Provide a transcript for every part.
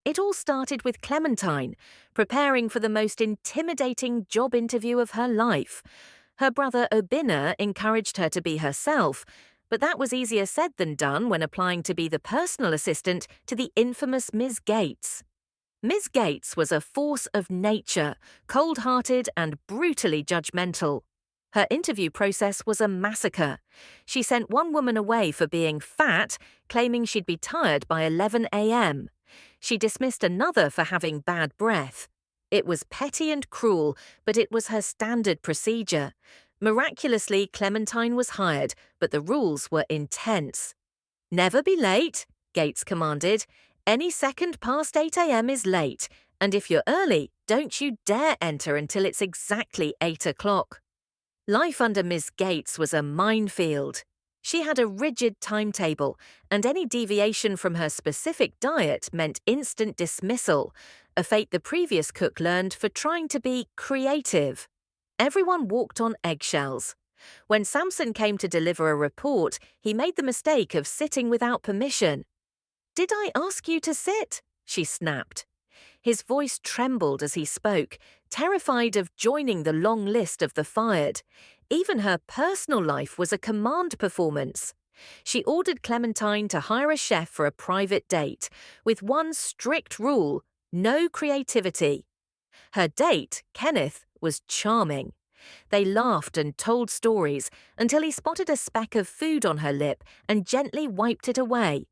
It all started with Clementine, preparing for the most intimidating job interview of her life. Her brother Obinna encouraged her to be herself, but that was easier said than done when applying to be the personal assistant to the infamous Miss Gates. Miss Gates was a force of nature, cold-hearted and brutally judgmental. Her interview process was a massacre. She sent one woman away for being fat, claiming she'd be tired by 11 a.m. She dismissed another for having bad breath. It was petty and cruel, but it was her standard procedure. Miraculously, Clementine was hired, but the rules were intense. "Never be late," Gates commanded. "Any second past 8 a.m. is late, and if you're early, don't you dare enter until it's exactly 8 o'clock. Life under Miss Gates was a minefield. She had a rigid timetable, and any deviation from her specific diet meant instant dismissal, a fate the previous cook learned for trying to be creative. Everyone walked on eggshells. When Samson came to deliver a report, he made the mistake of sitting without permission. "Did I ask you to sit?" she snapped. His voice trembled as he spoke, terrified of joining the long list of the fired. Even her personal life was a command performance. She ordered Clementine to hire a chef for a private date, with one strict rule: no creativity. Her date, Kenneth, was charming. They laughed and told stories until he spotted a speck of food on her lip and gently wiped it away.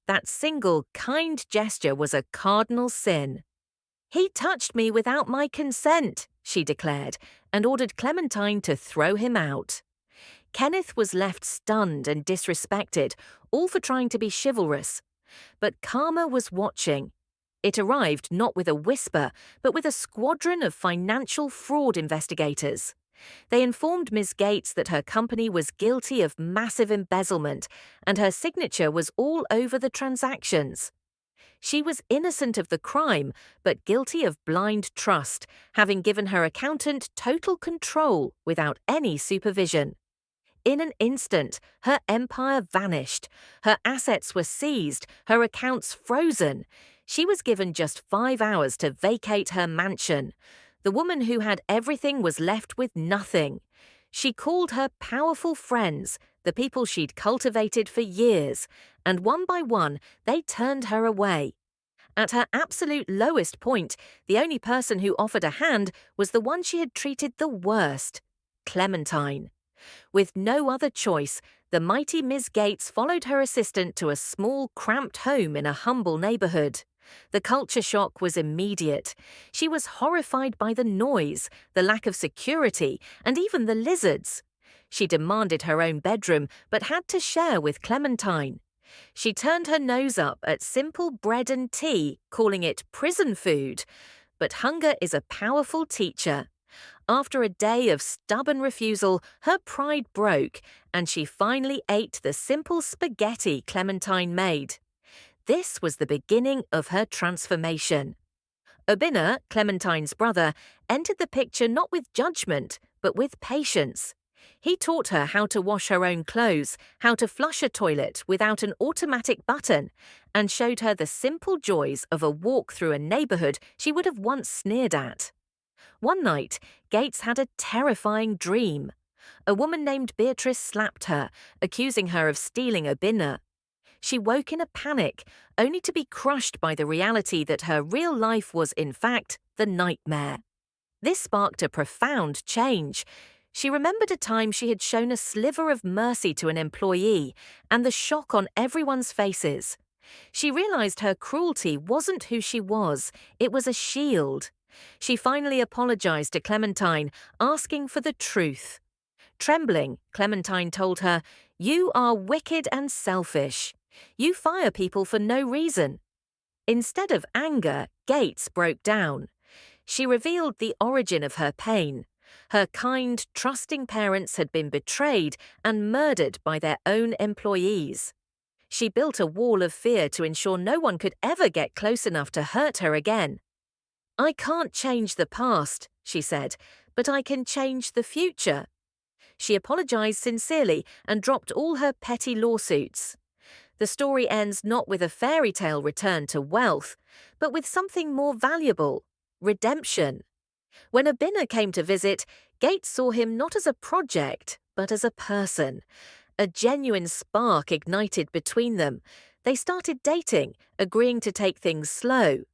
That single kind gesture was a cardinal sin. "He touched me without my consent," she declared, and ordered Clementine to throw him out. Kenneth was left stunned and disrespected, all for trying to be chivalrous. But karma was watching. It arrived not with a whisper, but with a squadron of financial fraud investigators. They informed Ms. Gates that her company was guilty of massive embezzlement, and her signature was all over the transactions. She was innocent of the crime, but guilty of blind trust, having given her accountant total control without any supervision. In an instant, her empire vanished. Her assets were seized, her accounts frozen. She was given just 5 hours to vacate her mansion. The woman who had everything was left with nothing. She called her powerful friends, the people she'd cultivated for years, and one by one, they turned her away. At her absolute lowest point, the only person who offered a hand was the one she had treated the worst, Clementine. With no other choice, the mighty Miss Gates followed her assistant to a small, cramped home in a humble neighborhood. The culture shock was immediate. She was horrified by the noise, the lack of security, and even the lizards. She demanded her own bedroom, but had to share with Clementine. She turned her nose up at simple bread and tea, calling it prison food. But hunger is a powerful teacher. After a day of stubborn refusal, her pride broke, and she finally ate the simple spaghetti Clementine made. This was the beginning of her transformation. Obinna, Clementine's brother, entered the picture not with judgment, but with patience. He taught her how to wash her own clothes, how to flush a toilet without an automatic button, and showed her the simple joys of a walk through a neighborhood she would have once sneered at. One night, Gates had a terrifying dream. A woman named Beatrice slapped her, accusing her of stealing Obinna. She woke in a panic, only to be crushed by the reality that her real life was, in fact, the nightmare. This sparked a profound change. She remembered a time she had shown a sliver of mercy to an employee, and the shock on everyone's faces. She realized her cruelty wasn't who she was, it was a shield. She finally apologized to Clementine, asking for the truth. Trembling, Clementine told her, "You are wicked and selfish. You fire people for no reason." Instead of anger, Gates broke down. She revealed the origin of her pain. Her kind, trusting parents had been betrayed and murdered by their own employees. She built a wall of fear to ensure no one could ever get close enough to hurt her again. "I can't change the past," she said, "but I can change the future." She apologized sincerely and dropped all her petty lawsuits. The story ends not with a fairy tale return to wealth, but with something more valuable: redemption. When Abina came to visit, Gates saw him not as a project, but as a person. A genuine spark ignited between them. They started dating, agreeing to take things slow,